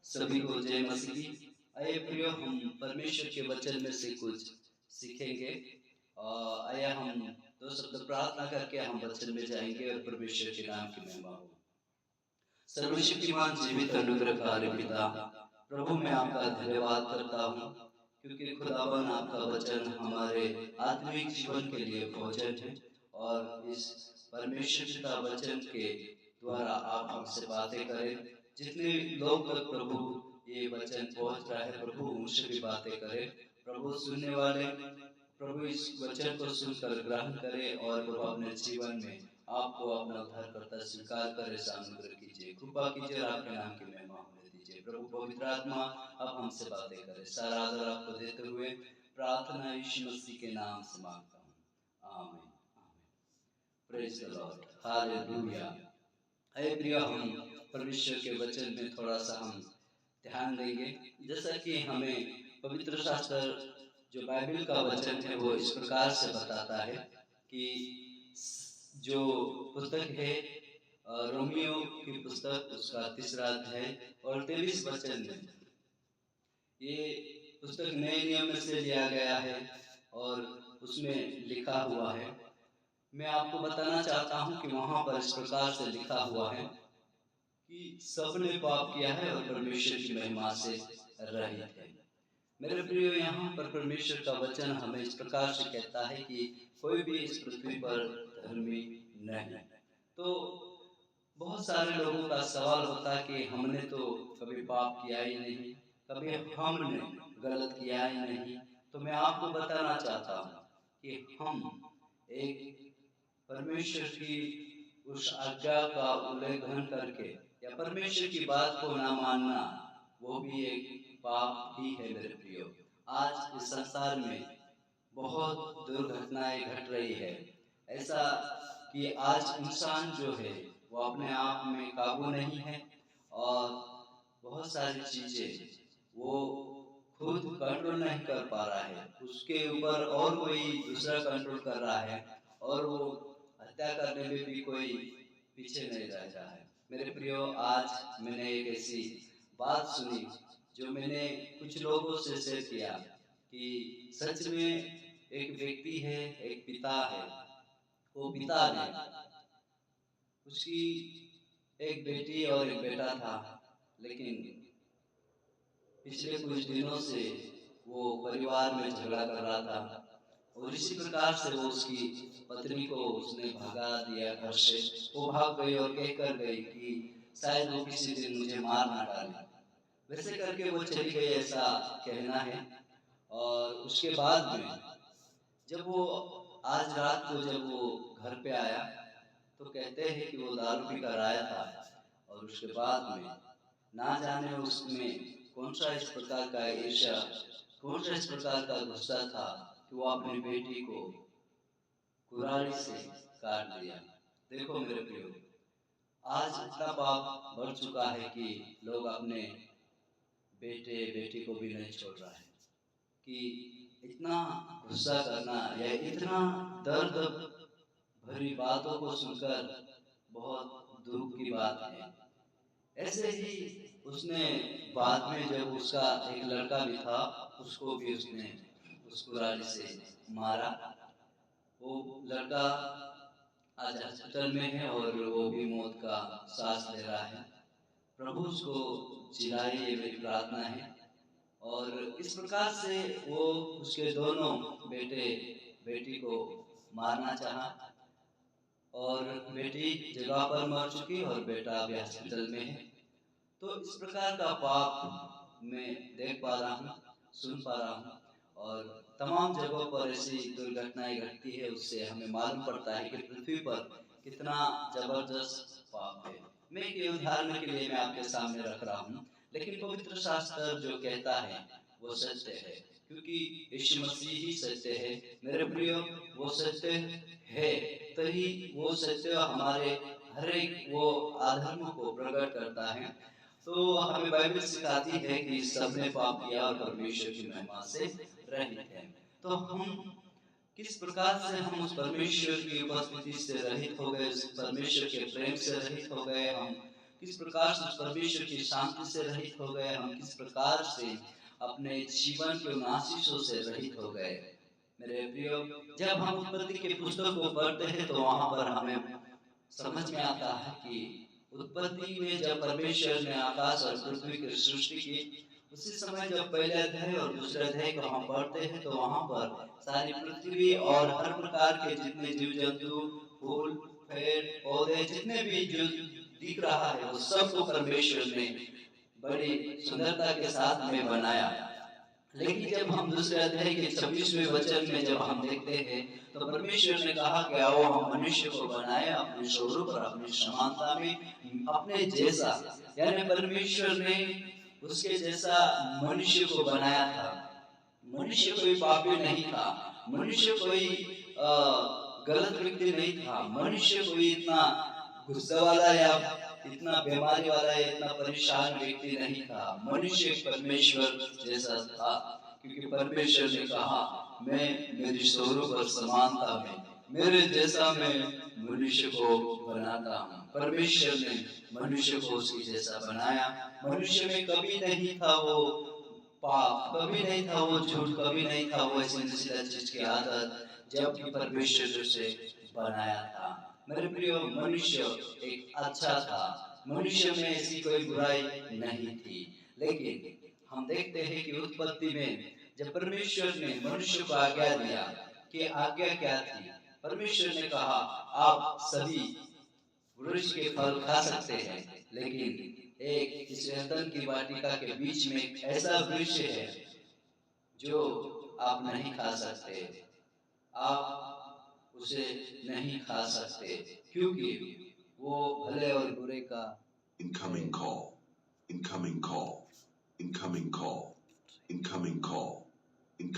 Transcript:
सभी को जय मसीह। आइए प्रियो, हम परमेश्वर के वचन में से कुछ सीखेंगे। आइए हम दो शब्द प्रार्थना करके हम वचन में जाएंगे और परमेश्वर के नाम की महिमा हो। सर्वशक्तिमान जीवित अनुग्रहकारी पिता, प्रभु मैं आपका धन्यवाद करता हूँ क्योंकि खुदावन आपका वचन हमारे आत्मिक जीवन के लिए भोजन है और इस परमेश्वर पिता वचन के द्वारा आप हमसे बातें करें। जितने लोग तक प्रभु ये वचन पहुंच रहा है, प्रभु उनसे भी बातें करें। प्रभु सुनने वाले प्रभु इस वचन को सुनकर ग्रहण करे और प्रभु अपने जीवन में आपको अपना उद्धारकर्ता स्वीकार करे। अनुग्रह कीजिए, कृपा कीजिए और आपके नाम की महिमा होने दीजिए। प्रभु पवित्र आत्मा अब हमसे बातें करे। सारा आदर आपको देते हुए प्रार्थना यीशु मसीह के नाम से मांगता हूँ, आमीन। Praise the lord, hallelujah. हे प्रिय, हम परमेश्वर के वचन में थोड़ा सा हम ध्यान देंगे। जैसा कि हमें पवित्र शास्त्र जो बाइबल का वचन है वो इस प्रकार से बताता है कि जो पुस्तक है रोमियो की पुस्तक, उसका 3रा अध्याय और 23 वचन में, ये पुस्तक नए नियम में से लिया गया है और उसमें लिखा हुआ है। मैं आपको बताना चाहता हूँ कि वहाँ पर इस प्रकार से लिखा हुआ है कि सबने पाप किया है और परमेश्वर की महिमा से रहित है। मेरे प्रियो, यहाँ पर परमेश्वर का वचन हमें इस प्रकार से कहता है कि कोई भी इस पृथ्वी पर धर्मी नहीं। तो बहुत सारे लोगों का सवाल होता है कि हमने तो कभी पाप किया ही नहीं, कभी हमने गलत किया ही नहीं। तो मैं आपको बताना चाहता हूँ कि हम एक परमेश्वर की उस आज्ञा का उल्लंघन करके या परमेश्वर की बात को ना मानना, वो भी एक पाप ही है। मेरे प्रियो, आज इस संसार में बहुत दुर्घटनाएं घट रही है। ऐसा कि आज इंसान जो है वो अपने आप में काबू नहीं है और बहुत सारी चीजें वो खुद कंट्रोल नहीं कर पा रहा है, उसके ऊपर और कोई दूसरा कंट्रोल कर रहा है और वो हत्या करने में भी कोई पीछे नहीं रह रहा है। मेरे प्रियो, आज मैंने एक ऐसी बात सुनी जो मैंने कुछ लोगों से शेयर किया कि सच में एक व्यक्ति है, एक पिता है। वो पिता ने, उसकी एक बेटी और एक बेटा था, लेकिन पिछले कुछ दिनों से वो परिवार में झगड़ा कर रहा था और इसी प्रकार से वो उसकी पत्नी को उसने भगा दिया घर से। वो भाग गई और कहकर गई कि शायद वो किसी दिन मुझे मार ना डाले। वैसे करके वो चली गई, ऐसा कहना है। और उसके बाद में जब वो आज रात को जब वो घर पे आया तो कहते हैं कि वो दारू पी कर आया था और उसके बाद में ना जाने उसमें कौन सा इस प्रकार का ईर्ष्या, कौन सा इस प्रकार का गुस्सा था कि वो अपनी बेटी को कुल्हाड़ी से काट दिया। देखो मेरे प्रियो, आज इतना पाप बढ़ चुका है कि लोग अपने बेटे बेटी को भी नहीं छोड़ रहा है। कि इतना गुस्सा करना या इतना दर्द भरी बातों को सुनकर बहुत दुख की बात है। ऐसे ही उसने बाद में जब उसका एक लड़का भी था, उसको भी उसने उस कुल्हाड़ी से मारा। वो लड़का आज हॉस्पिटल में है और वो भी मौत का सांस ले रहा है। प्रभु उसको जिलाए, ये मेरी प्रार्थना है। और इस प्रकार से वो उसके दोनों बेटे बेटी को मारना चाहा और बेटी जगह पर मर चुकी और बेटा अभी हॉस्पिटल में है। तो इस प्रकार का पाप मैं देख पा रहा हूँ, सुन पा रहा हूँ और तमाम जगहों पर ऐसी दुर्घटनाएं घटती है। उससे हमें मालूम पड़ता है कि पृथ्वी पर कितना जबरदस्त पाप है। मैं एक उदाहरण के लिए मैं आपके सामने रख रहा हूँ, लेकिन पवित्र शास्त्र जो कहता है वो सत्य है, क्योंकि यीशु मसीह ही सत्य है। मेरे प्रियो, वो सत्य है तभी वो सत्य हमारे हर एक वो अधर्म को प्रकट करता है। तो हमें बाइबल सिखाती है कि सबने पाप किया और परमेश्वर की महिमा से रहित है। तो हम किस प्रकार से हम उस परमेश्वर की उपस्थिति से रहित हो गए, उस परमेश्वर के प्रेम से रहित हो गए, हम किस प्रकार से परमेश्वर की शांति से रहित हो गए, हम किस प्रकार से अपने जीवन के उन आशीषों से रहित हो गए। मेरे प्रियो, जब हम उत्पत्ति के पुस्तक को पढ़ते हैं तो वहाँ पर हमें समझ में आता है कि उत्पत्ति में जब परमेश्वर ने आकाश और पृथ्वी की सृष्टि की, उसी समय जब पहले अध्याय और दूसरे अध्याय को हम पढ़ते हैं तो वहाँ पर सारी पृथ्वी और हर प्रकार के जितने जीव जंतु, फूल, पेड़, पौधे, जितने भी जो दिख रहा है वो सबको परमेश्वर ने बड़ी सुंदरता के साथ में बनाया। लेकिन जब हम दूसरे अध्याय के 26वें वचन में जब हम देखते हैं तो परमेश्वर ने कहा कि आओ हम मनुष्य को बनाए अपने स्वरूप और अपनी समानता में, अपने जैसा, यानी परमेश्वर ने उसके जैसा मनुष्य को बनाया था। मनुष्य कोई पापी नहीं था, मनुष्य कोई गलत व्यक्ति नहीं था, मनुष्य कोई इतना गुस्सा वाला या इतना बीमारी वाला या इतना परेशान व्यक्ति नहीं था। मनुष्य परमेश्वर जैसा था, क्योंकि परमेश्वर ने कहा मैं मेरी स्वरूप और समानता में मेरे जैसा मैं मनुष्य को बनाता हूँ। परमेश्वर ने मनुष्य को उसके जैसा बनाया। मनुष्य में कभी नहीं था वो पाप, कभी नहीं था वो झूठ, कभी नहीं था वो ऐसी चीज की आदत, जबकि परमेश्वर ने उसे बनाया था। मेरे प्रियो, मनुष्य एक अच्छा था, मनुष्य में ऐसी कोई बुराई नहीं थी। लेकिन हम देखते हैं कि उत्पत्ति में जब परमेश्वर ने मनुष्य को आज्ञा दिया, कि आज्ञा क्या थी? परमेश्वर ने कहा आप सभी वृक्ष के फल खा सकते हैं, लेकिन एक इस एदन की वाटिका के बीच में एक ऐसा वृक्ष है जो आप नहीं खा सकते, आप उसे नहीं खा सकते, क्योंकि वो भले और बुरे का incoming call, incoming call, incoming call, incoming call.